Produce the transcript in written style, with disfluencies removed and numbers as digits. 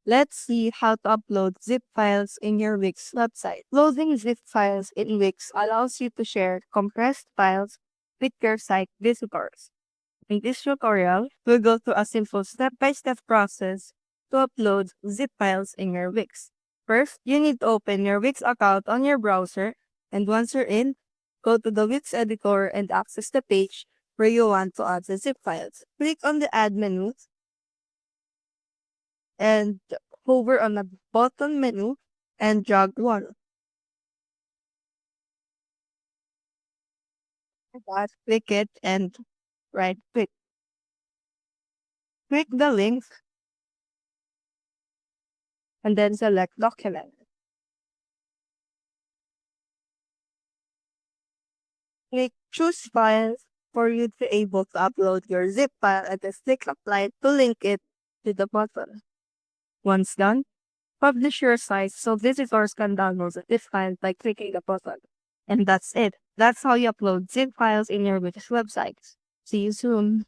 Let's see how to upload zip files in your Wix website. Loading zip files in Wix allows you to share compressed files with your site visitors. In this tutorial, we'll go through a simple step-by-step process to upload zip files in your Wix. First, you need to open your Wix account on your browser, and once you're in, go to the Wix editor and access the page where you want to add the zip files. Click on the Add menu and hover on the bottom menu and drag one. Click it and right click. Click the link and then select document. Click choose files for you to be able to upload your zip file and then click apply to link it to the button. Once done, publish your site so visitors can download the zip file by clicking the button. And that's it. That's how you upload zip files in your Wix website. See you soon.